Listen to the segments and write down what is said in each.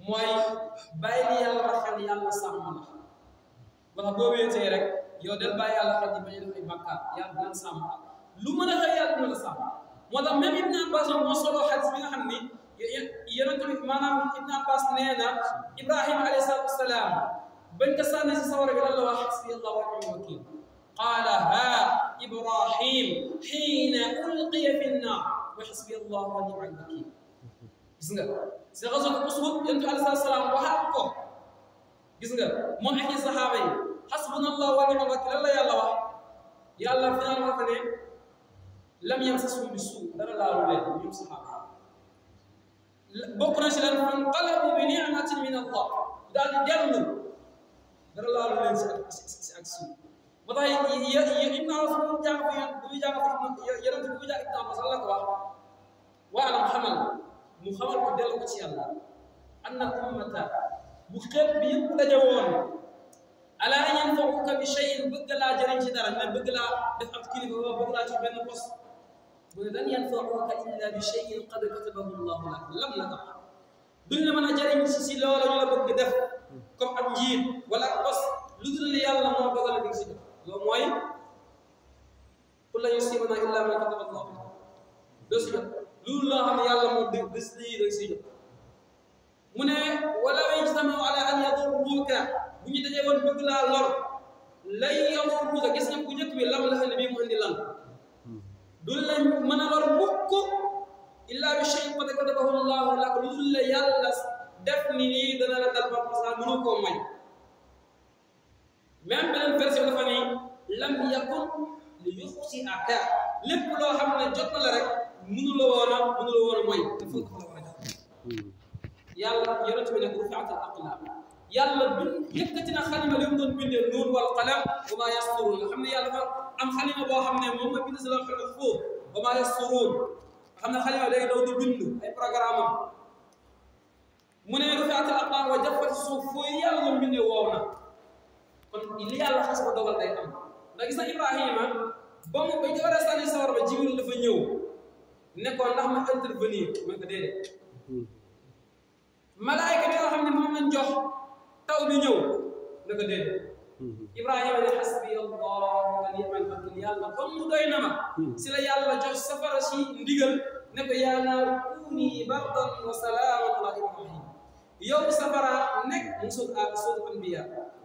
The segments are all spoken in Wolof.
mooy bàyyi yàlla xel yàlla sàmm la wala boo wéetee rek yow del bàyyi yàlla xel di bañ a def ay bàkkaar yàlla dina sàmm lu mën a xëy yàlla dina la sàmm moo tax même Ibn Abbas moo solo xadis bi nga xam ni yonent bi maanaam Ibn Abbas nee na Ibrahima alayhi salaatu wasalaam bañ ko sànni si sawara bi lan la wax xasbi allah wa ni'mal wakiil qaala ha Ibrahim xiina ulqiya fi nnaar wa xasbi allah wa ni'mal wakiil gis nga si xasatu Uhud yonent bi alayhi salaatu wasalaam waxaat ko gis nga moom ak i saxaaba yi xasbuna allah wa ni'mal wakiil lan la yàlla wax yàlla final wax ne lam yamsashum bi suu dara laalu leen ñoom saxaaba bokk na si leen fanqalabu bi ni'matin min allah daal di dellu dara laalu leen si ak suu ba tax Ibn Abbas bu jàng fi yonent bi bu jàng Ibn Abbas la ko wax waalam xamal mu xamal ko dellu ko ci yàlla anna ummata bu xeet bi yëpp daje woon ala an yanfa'uka bi shay'in bëgg laa jëriñ ci dara ne bëgg laa def ab kilifa ba bëgg laa ci benn poste bu ne lan yanfa'uka illa bi shay'in qad katabahu Allahu lak lam la tax duñ la mën a jëriñ si loolu ñu la bëgg def comme ab njiit wala ak poste lu dul yàlla moo dogal di si def loolu mooy qul lan yusiibanaa illaa maa kataba Allahu lanaa doo si jot loolu loo xam ne yàlla moo des lii da si jot mu ne walaw ijtama'u ala an yadurruka bu ñu dajee woon bëgg laa lor lan yadurruka gis nga bu njëkk bi lam la xam ne bii mu indi lan du lañ mën a lor mukk illaa bi shay'in qad katabahu Allahu lak lu dul la yàlla def ni nii dana la dal ba parce que mënu koo may même beneen version dafa ni lam yakun li yuxti'aka lépp loo xam ne jot na la rek mënu la woon a mooy dafa la war a jot yàlla yonent bi ne rufi'at al aqlam yàlla yëkkati na xalima li mu doon bindee nuun wal qalam wa maa yasturuun nga xam ne yàlla dafa am xalima boo xam ne moom mooy bind si la xel foofu wa maa yasturuun nga xam ne xalima day daw di bind ay programme am mu ne rufi'at al aqlam wa jaffat suuf fooy yàlla doon bindee woow na kon li yàlla xas ba dogal day am ndax gis na Ibrahima ba mu ba ñu war a sànni sawar ba Jibril dafa ñëw ne ko ndax ma intervenir ma ko déedéet malaayka bi nga xam ne moom lañ jox taw bi ñëw na ko déedéet Ibrahima ne xasbi allah wa ni'mal wakiil yàlla comme mu doy na ma si la yàlla jox safara si ndigal ne ko yaa naaru kuuni bardan wa salaaman ala Ibrahim yow safara nekk mu suut anbiya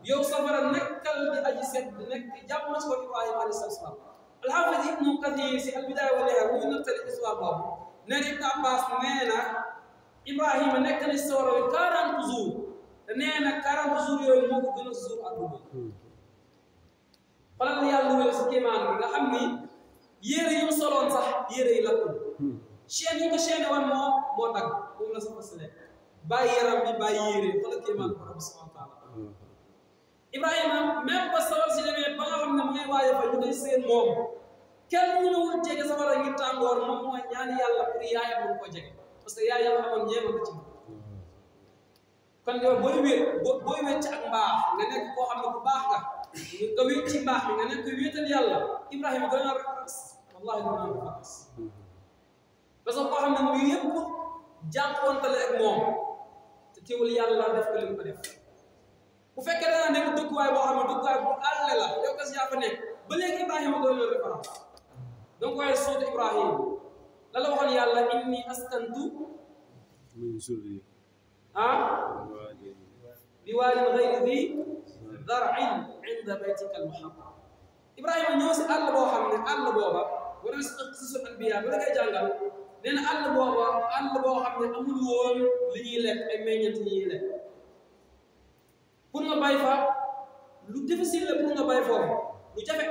yow safara nekkal di aji sedd nekk jàmm ci ko Ibrahima alayhi salaam al-Hafiz Ibnu Kathir si al-Bidaaya wa Nihaaya muy nettali histoire boobu nee na Ibn Abbas nee na Ibrahima nekk na si sawara 40 jours te nee na 40 jours yooyu moo ko gën a suur àdduna xoolal yàlla wér si kéemaan bi nga xam ni yére yu mu soloon sax yére yi lakkul chaîne yi ko chaîne woon moo dagg moom la sax si nekk bàyyi yaram bi bàyyi yére xoolal kéemaan bi rabbi subhanahu wa taala Ibrahima même ba sawar si demee ba nga xam ne mu ngay waaye fa ñu koy seen moom kenn mënul jege safara ngir tàngoor moom mooy ñaan yàlla pour yaayam mën koo jege parce que yaayam amoon ñeema ko ci kon yow booy wéet ci ak mbaax nga nekk koo xam ne bu baax nga wéet ci mbaax bi nga nekk wéetal yàlla Ibrahima doon na référence wallahi doon na référence parce que koo xam ne mu yëpp jànkuwantale ak moom te teewul yàlla def ko li mu ko def bu fekkee da nga nekk dëkkuwaay boo xam ne dëkkuwaay bu àlle la yow kas yaa fa nekk ba léegi Ibrahima doon na référence donc waaye sooti Ibrahima la la waxoon yàlla inni askantu min zurri bi waadin ghayri dhi zar'in 'inda baytika al-muharram Ibrahima ñëw si àll boo xam ne àll booba wala si qisasul anbiya ba la koy jàngal nee na àll booba àll boo xam ne amul woon li ñuy lekk ay meññeent yi ñuy lekk pour nga bay fa lu difficile la pour nga bay foofu lu jafe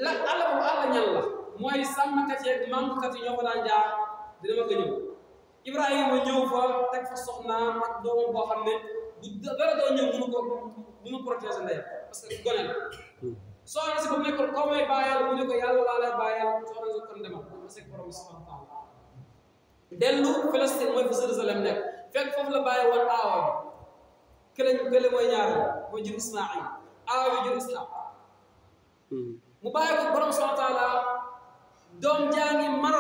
la àll boobu àll ñan la mooy sàmmkat yeeg màngkat yi ñoo fa daan jaar dina ma ko ñëw Ibrahima ñëw fa teg fa soxnaam ak doomam boo xam ne bu dara doo ñëw mënu protéger ndeyam parce que gone la soxna si ba mu nekkoon koo may bàyyal mu ne ko yàlla laa lay bàyyal soxna si kon demal parce que borom subhanahu wa taala dellu Palestine mooy fa Jérusalem nekk fekk foofu la bàyyi woon aawa bi kële mooy ñaareel mooy jur Ismaïl aawa bi jur Ishaq mu bàyyi ko borom subhanahu wa taala doom jaa ngi mar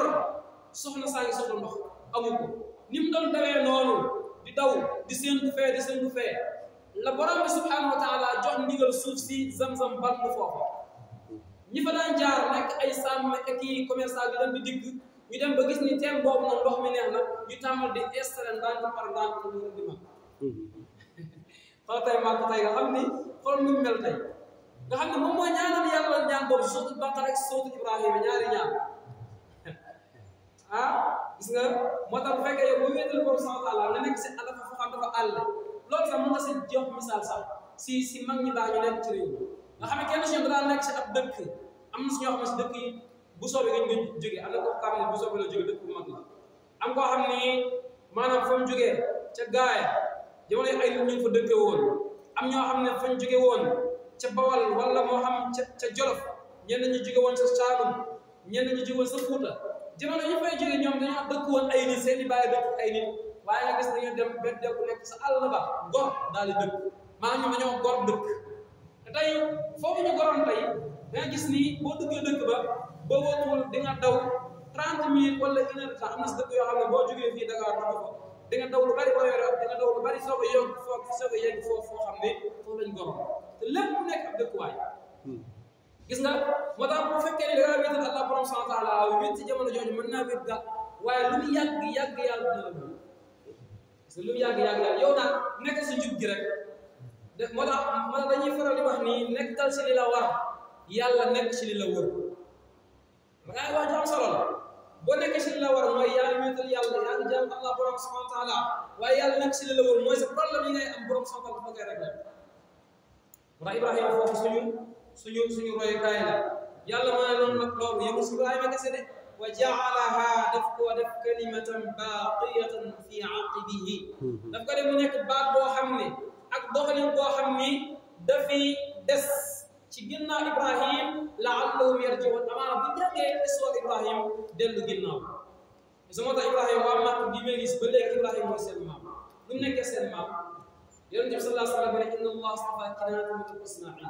soxna saa ngi soxla ndox amu ko ni mu doon dawee noonu di daw di séentu fee la borom bi subhanahu wa taala jox ndigal suuf si Zamzam bal bu foofu ñi fa daan jaar nekk ay sàmm ak i commerçant bi dem di digg ñu dem ba gis ni teen boobu nag ndox mi neex na ñu tàmmal di installé ndànk par ndànk ñu di mag xool tey màgg tey nga xam ni xool nu mel tey nga xam ne moom mooy ñaanal yàlla ñaan boobu surtout Baqara ak surtout Ibrahima ñaari ñaan gis nga moo tax bu fekkee yow bu wéetal boobu subhanahu wa taala nga nekk si dafa foo xam dafa àll loolu sax mën nga si jox misaal sax si mag ñi baax ñu nekk ci réew nga xam ne kenn si ñoom daa nekk si ab dëkk am na si ñoo xam ne si dëkk yi bu soobee nga jógee am na koo xam ne bu soobee la jógee dëkk bu mag la am koo xam ni maanaam fa mu jógee ca gaaya jamono ay nit ñu fa dëkkee woon am ñoo xam ne fañ jóge woon ca Bawal wala moo xam ca Jolof ñenn ñi jóge woon sa Saalum ñenn ñi jóge woon sa Fuuta jamono ñu fay jóge ñoom dañoo dëkk woon ay nit seen i bàyyi dëkk ay nit waaye nga gis dañoo dem benn dëkk nekk sa àll ba gor daal di dëkk maanaam ñoom dañoo gor dëkk te tey foofu ñu goroon tey da nga gis ni boo duggee dëkk ba boo wóotuwul di nga daw 30 minutes wala 1 heure de temps am na si dëkk yoo xam ne boo jógee fii Dakar dugg fa di nga daw lu bari boo yore di nga daw lu bari soo ko yegg foofu xam ne foofu lañ goroon te lépp ku nekk ab dëkkuwaay gis nga moo tax bu fekkee ne da ngaa wéetal Allah borom subhanahu wa taala wéet ci jamono jooju mën naa wéet ga waaye lu mu yàgg yàlla dina la mën parce que lu mu yàgg yow daal nekk si njub gi rek moo tax dañuy faral di wax nii nekkal si li la war yàlla nekk si li la wër ma ngay wax ju am solo la boo nekkee si li la war mooy yaa ngi wéetal yàlla yaa ngi jaam Allah borom subhanahu wa taala waaye yàlla nekk si li la wër mooy sa problème yi ngay am borom subhanahu wa taala dafa koy réglé moo tax Ibrahima foofu suñu royukaay la yàlla maa noonu nag loolu yëngu si Ibrahima kese de wa jaalaha daf ko def kalimatan baqiyatan fi aqibihi daf ko def mu nekk baat boo xam ne ak doxalin boo xam ni dafiy des ci ginnaaw Ibrahim laallahum yarjiun amaana bu jàngee histoire Ibrahim dellu ginnaaw parce que moo tax Ibrahima waa Màkk bi may gis ba léegi Ibrahima mooy seen maam lu mu nekkee seen maam yonent bi sallallahu alayhi wa sallam ne inna allah astafa Kinaana min Ismail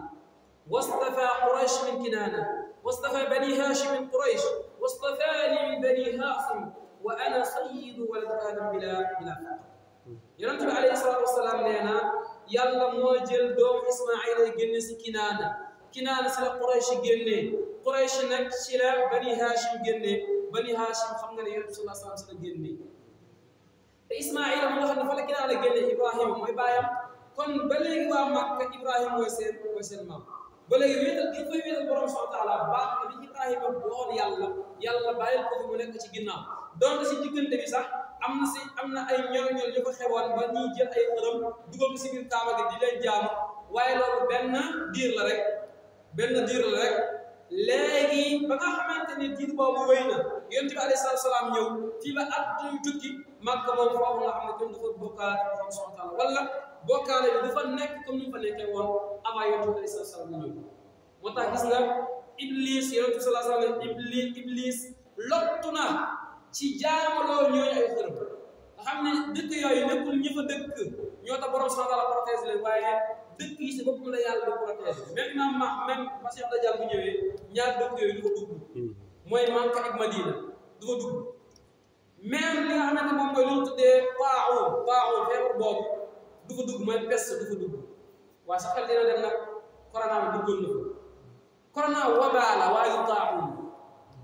واصطفى قريش من كنانة واصطفى بني هاشم من قريش واصطفاني من بني هاشم وأنا سيد ولد آدم بلا فقر يونس عليه الصلاة والسلام لنا يلا موجل دوم إسماعيل جنس كنانة سلا قريش جنة قريش نك سلا بني هاشم جنة بني هاشم خمنا يونس صلى الله عليه وسلم جنة إسماعيل من خلنا فلا كنانة جنة إبراهيم ما يبايم كن بلغ مكة إبراهيم وسير مام ba léegi wéetal gi fay wéetal borom subhanahu wa taala baax na bi Ibrahima bool yàlla bàyyil ko fi mu nekk ci ginnaaw donc si diggante bi sax am na ay ñol-ñol yu ko xewoon ba ñuy jël ay xërëm dugal ko si biir Kaaba gi di leen jaamu waaye loolu benn diir la rek léegi ba nga xamante ni diir boobu wéy na yonent bi alayhi salaatu salaam ñëw fii ba at yu tukki Makka moom foofu nga xam ne comme dafa bokkaale borom subhanahu wa taala wala bokkaale bi dafa nekk comme ni mu fa nekkee woon avant yonent bi alayhi salaatu salaam ñëw moo tax gis nga Iblis yonent bi sallallahu alayhi wa sallam Iblis lottu na ci jaamaloo ñooñu ay xërëm nga xam ne dëkk yooyu nekkul ñi fa dëkk ñoo tax borom subhanahu wa taala protège leen waaye dëkk yi si boppam la yàlla di protège même Masih Dajjal bu ñëwee ñaar dëkk yooyu du ko dugg mooy Makka ak Madina du ko dugg même li nga xamante moom mooy lu ñu tuddee paaxul feebar boobu du ko dugg mooy peste du ko dugg waaye sa xel dina dem nag corona bi duggoon na ko corona wabaa la waaye du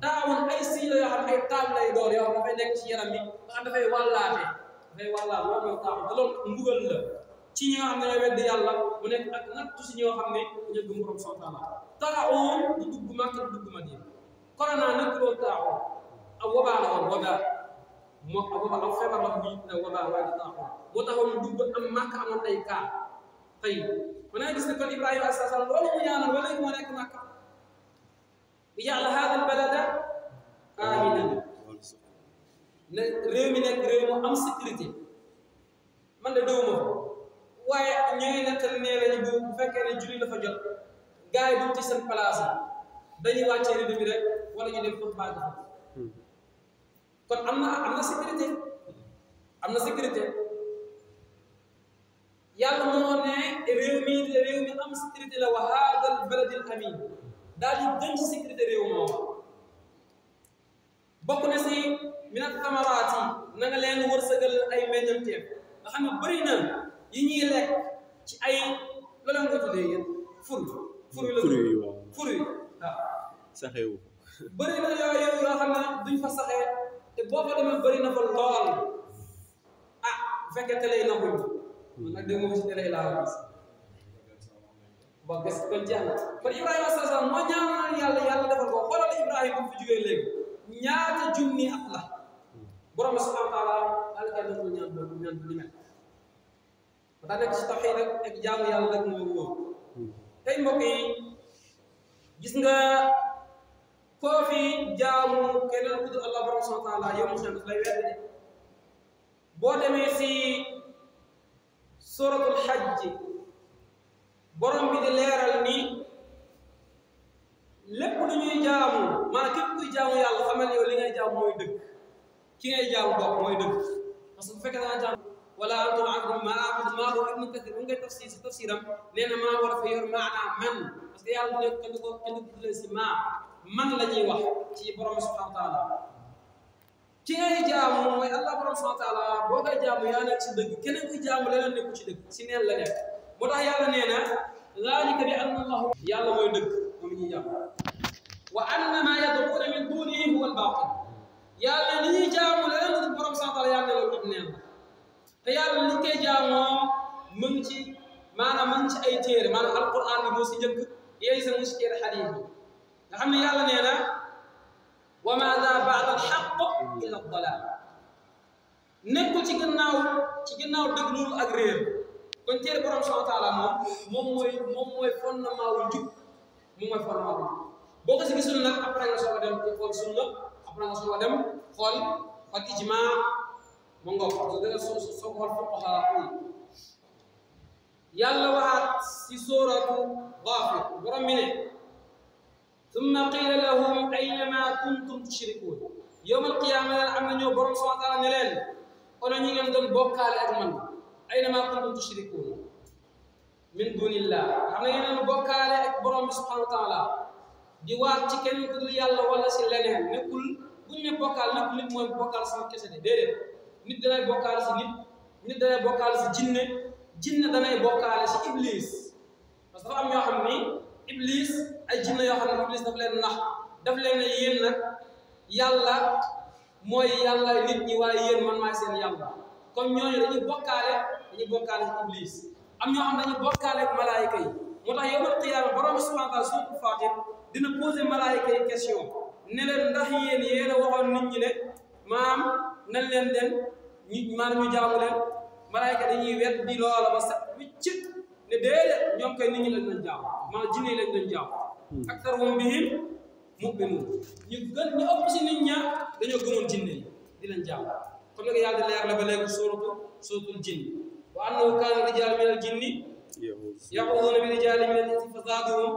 taawun ay signe la yoo xam ne ay taab lay door yoo xam dafay nekk ci yaram bi nga xam dafay wàllaate loolu mooy taawun te loolu mbugal la ci ñi nga xam ne ñoo weddi yàlla mu nekk ak nattu si ñoo xam ne dañoo gëm borom subhanahu wa taala taawun du dugg Makka du dugg Madina corona nekk loolu taawun ak wabaa la woon wabaa moo ak wabaa ak feebar la bu ñu ne wabaa waaye du taawun moo taxoon mu dugg am Makka amoon ay cas tey mën naa gis ne kon Ibrahima alayhi salaam loolu mu ñaanal ba léegi moo nekk Makka yàlla hada al balada aminan ne réew mi nekk réew mu am sécurité man de dewuma ko waaye ñooy nettal nee nañu bu fekkee ne julli la fa jot gars yi duñ ci seen place yi dañuy wàccee rido bi rek wala ñu dem foofu bàgg fa kon am na sécurité yàlla moo ne réew mi am sécurité la wa hada al baladi al amin daal di gën ci sécurité réew moom bokk na si minat tamaraat yi na nga leen wërsëgal ay meññanteef nga xam ne bëri na yi ñuy lekk ci ay loolu nga ko tuddee yéen fur yi waaw saxewu bëri na yooyu yoo xam ne duñ fa saxee te boo fa demee bëri na fa lool ah bu fekkee télé yi naxuñ man nag dégg nga si télé yi laa gis ba gis kon jeex na kon Ibrahima sallallahu moo ñaanoon yàlla defal ko xoolal Ibrahima bu fi jógee léegi ñaata junni at la borom subhanahu wa taala daal kay defal ñaan boobu ñaan bu ni mel ba daa nekk si tawhiid rek ak jaamu yàlla rek moo wóor tey mbokk yi gis nga koo fi jaamu keneen ku dul Allah borom subhanahu wa taala yow mu xam daf lay wedd de boo demee si suratul hajj borom bi di leeral ni lépp lu ñuy jaamu maanaam képp kuy jaamu yàlla xamal yow li ngay jaamu mooy dëgg ki ngay jaamu bopp mooy dëgg parce que bu fekkee da nga jaamu wala antum abdun ma abudu maa huwa ibnu kathir bu ngay tafsir si tafsiram nee na maa war a fa yor maanaa man parce que yàlla bu nekk kenn ko tuddee si man la ñuy wax ci borom subhanahu wa taala ki ngay jaamu mooy Allah borom subhanahu wa taala boo koy jaamu yaa nekk si dëgg keneen kuy jaamu leneen nekku ci dëgg si neen la nekk moo tax yàlla nee na zalika bi anna allah yàlla mooy dëgg moom la ñuy jaamu wa anna ma yad'una min dunihi huwa al-batil yàlla li ñuy jaamu leneen lu borom subhanahu wa taala yàlla ne loolu am neen la te yàlla li ñu koy jaamoo mu ngi ci maanaam mu ngi ci ay téere maanaam alquran bi moo si njëkk yéen sa mu si téere xadiis yi nga xam ne yàlla nee na wa maada ba'da al-haqq illa ad-dalal nekkul ci ginnaaw dëgg loolu ak réer kon téere borom subhanahu wa taala moom mooy fondement wu njub moom mooy fondement wu boo ko si gisul nag après nga soog a dem xool sunna après nga soog a dem xool ak ijmaa ma ngoog soo xool fuqaha yàlla waxaat si sooratu Gaafir borom mi ne summa qiila lahum ayna ma kuntum tushrikuun yawmal qiyaama am na ñoo borom subhanahu wa taala ne leen kon ñu ngeen doon bokkaale ak man ayna ma kuntum tushrikuun min dunillah xam nga ngeen bokkaale ak borom bi subhanahu wa taala di waat ci kenn ku dul yàlla wala si leneen nekkul bu ñu ne bokkaal nekkul nit mooy bokkaal si kese de déedéet nit danay bokkaale si nit danay bokkaale si jinne danay bokkaale si iblis parce que dafa am ñoo xam ni iblis ay jinne yoo xam ne iblis daf leen nax daf leen ne yéen nag yàlla mooy yàlla nit ñi waaye yéen man maay seen yàlla comme ñooñu dañuy bokkaale si iblis am ñoo xam ne dañuy bokkaale ak malaayika yi moo tax yawmal qiyaama borom subhanahu wa taala suuratul Faatir dina poser malaayika yi question ne leen ndax yéen a waxoon nit ñi ne maam nañ leen den ñu jaamu leen malaayika dañuy wet di loola ba sax wicc ne déedéet ñoom kay nit ñi lañ doon jaamu maanaam jinne yi lañ doon jaamu aktaruhum bihim mu'minuun ñu ëpp si nit ña dañoo gëmoon jinne yi di leen jaamu comme nag yàlla di leer la ba léegi suratul jinni wa annahu kaana rijaalun minal jinni yaquuluuna bi rijaalin minal insi fa zaaduhum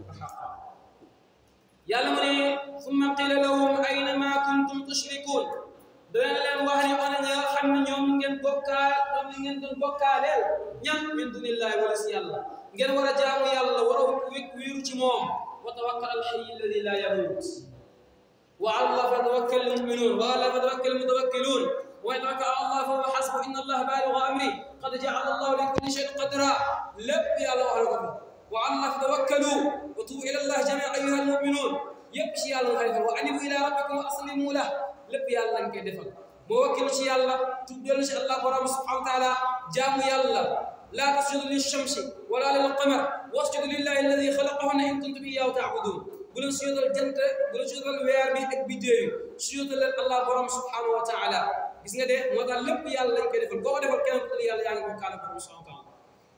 rahaqa yàlla mu ne summa qiila lahum ayna ma kuntum tushrikuun dana leen wax ni ona nga xam ne ñoom ngeen doon bokkaaleel ñan min dunillahi wala si yàlla ngeen war a jaamu yàlla war a wéeru ci moom wa tawakkal al hayy alladi la yamut wa ala allah fatawakkal almu'minun wa ala fatawakkal almutawakkiluun wa yatawakkal ala allah fa huwa hasbuh inna allah balighu amri qad ja'ala allah li kulli shay'in qadra lépp yàlla wax na ko wa ala allah fatawakkalu wa tubu ila allah jami'an ayyuha almu'minun yëpp ci yàlla nga defal wa anibu ila rabbikum wa aslimu lah lépp yàlla lañ koy defal moo wakkil ci yàlla tuddal ci allah borom subhanahu wa taala jaamu yàlla la tasjudu lish-shamsi wala lil-qamar wasjudu lillahi alladi khalaqahunna in kuntum iyyahu ta'budun bu leen sujudal jant bu leen sujudal weer bi ak biddew yi sujudal allah borom subhanahu wa taala gis nga de moo tax lépp yàlla lañ koy defal boo ko defal keneen ku yàlla yaa ngi bokkaale borom subhanahu wa taala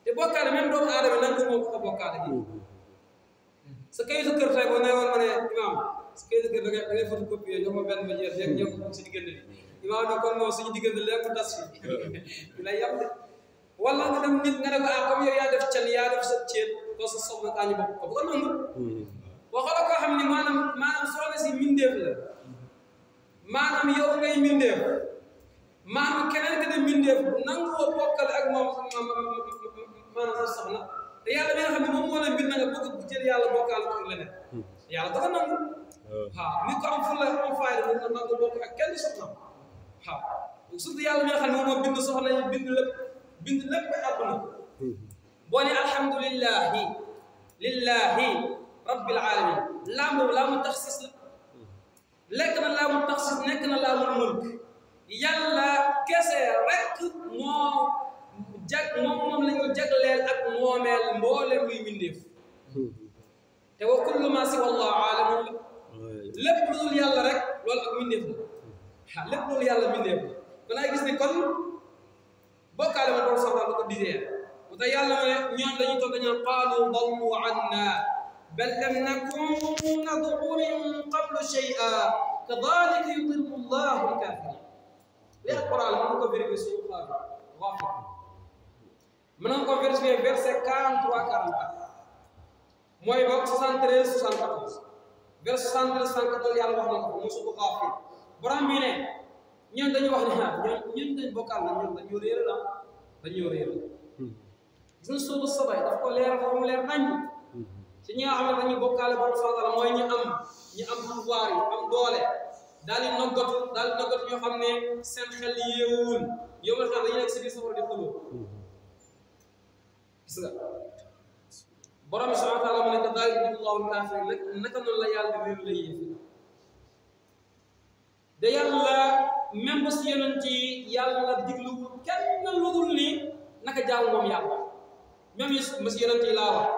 te bokkaale même doomu aadama nan ko moo ko bokkaale bi sa kayitu kër tey boo nee woon ma ne imaam sa kayitu kër da ngay photocopie jox ma benn ma jeex rek ñëw si diggante bi imaam ne kon moom suñu diggante lépp tas fi lay yam de wala nga dem nit nga ne ko comme yow yaa def can yaa def sa ceeb doo sa soxla kaa ñu bokk ko bu ko nangu boo xoolee koo xam ne maanaam soxna si mindeef la maanaam yow ngay mindeef maanaam keneen ka de mindeef nangu woo bokkale ak moom maanaam sa soxna te yàlla bi nga xam ne moom moo leen bind na nga bëgg jël yàlla bokkaale ko ak leneen yàlla dafa nangu waaw nit ko am fulla am fayda mën na nangu bokk ak kenn soxna waaw surtout yàlla mi nga xam ne moom moo bind soxla yi bind lépp ba àdduna boo ne alhamdulillahi lillahi rabbil alamin laam boobu laamu taxsis la lekk na laamu taxsis nekk na laamul mulk yàlla kese rek moom la ñu jagleel ak moomeel mboolem luy mbindeef te wa kullu ma siwa Allah aalamun lépp lu dul yàlla rek loolu ak mbindeef la lépp lu dul yàlla mbindeef la kon ay gis ne kon bokkaale ma doon soxla lu ko disee moo tax yàlla ma ne ñoom dañuy toog dañu qaalu dallu anna bal lam nakun nad'u min qablu shay'an kadhalika yudillu Allahu al-kafirin li alquran mën ko vérifier suñu xaar waaw mën nga ko vérifier verset 43 44 mooy ba 73 74 verset 73 74 yàlla wax na ko musu ko xaafir borom bi ne ñoom dañuy wax ne ñun dañ bokkaal la ñoom dañoo réeral dañoo réeral gis nga suudu sabay daf ko leeral ba mu leer nañ ci ñi nga xam ne dañuy bokkaale borom subhanahu wa taala mooy ñu am pouvoir yi am doole daal di noggatu ñoo xam ne seen xel yeewul yow nga xam dañuy nekk si biir safara di xuloo gis nga borom subhanahu wa taala mu ne kadhalika yudillu Allahu al-kafirin naka noonu la yàlla di réeru lay yéefi da yàlla même ba si yonent yi yàlla digluwul kenn lu dul ni naka jaamu moom yàlla même ba si yonent yi laa wax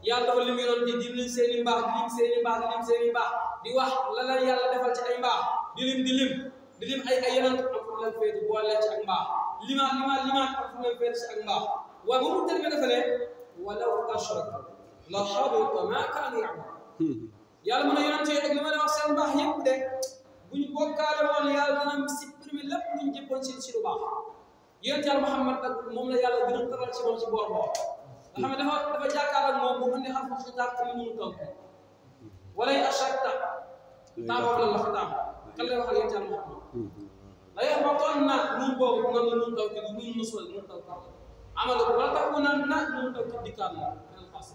yàlla dafa lim yonent yi di lim seen i mbaax di lim seen i mbaax di lim seen i mbaax di wax la leen yàlla defal ci ay mbaax di lim ay yonent am fu leen féeti boole ci ak mbaax limaat am fu leen féeti ci ak mbaax waaye ba mu termé dafa ne walaw ashraku la habita ma kaanu ya'maluun yàlla mën a yonent yi ak li ma leen wax seen mbaax yëpp de bu ñu bokkaale woon yàlla dana supprimer lépp lu ñu jëppoon ci lu baax yonent yàlla Muhammad nag moom la yàlla gën a tëral ci moom ci boor boobu nga xam ne dafa jàkkaar ak moom bu indi xarfu xitaab ci li mënu taw wala ashrakta taaboo la xitaab kan lay waxal yonent yàlla Muhammad la yaxbatanna nun boobu nga la nun taw ci nun musul nun taw amalo ko wala takunanna nun taw ci dikkaat la al xas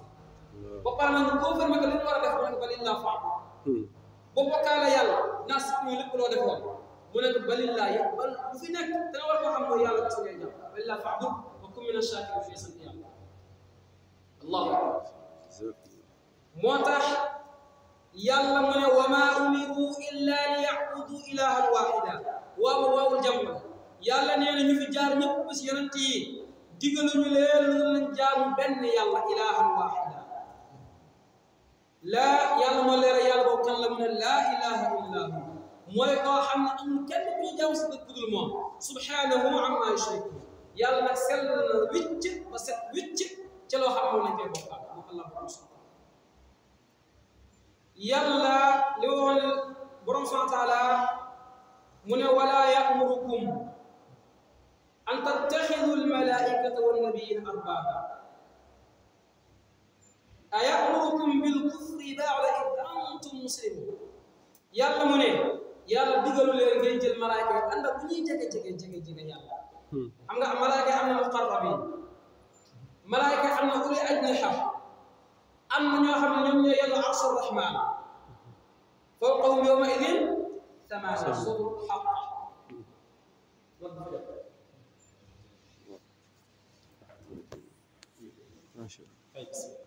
ba pare nag confirmé que li ñu war a def mu ne ko balillah fa'bud boo bokkaale yàlla naa si ñu lépp loo defoon mu nekk balillah ya bal bu fi nekk te nga war koo xam mooy yàlla kese ngay jàpp balillah fa'bud wa kun mina shakirin fi sant yàlla allahu akbar moo tax yàlla mu ne wa ma umiru illa li ya'budu ilahan wahida waawul jàmm yàlla nee na ñu fi jaar ñëpp si yonent yi digaluñu leen lu lañ jaamu benn yàlla ilahan wahida laa yàlla moo leeral yàlla boobu kan la mu ne laa ilaha illa hu mooy koo xam ne amul kenn ku ñu jaamu si dëkk dul moom subhanahu amma yushrikun yàlla nag sell na wicc ba set wicc ca loo xam ne lañ koy bokkaal moom allah yàlla li woon borom subhanahu wa taala mu ne wala ya'murukum an tattaxidu almalaikata wannabiyina arbaba ayamurukum bil kufri ba'da id antum muslimun yàlla mu ne yàlla digalu leen ngeen jël malaaka yi ànd ak bu ñuy jege yàlla xam nga malaaka yi am na muqarrabin malaaka yi am na uli ajniha am na ñoo xam ne ñoom ñoo yàlla arshur rahman fawqahum yawma idin thamaniya suur xaq ما شاء الله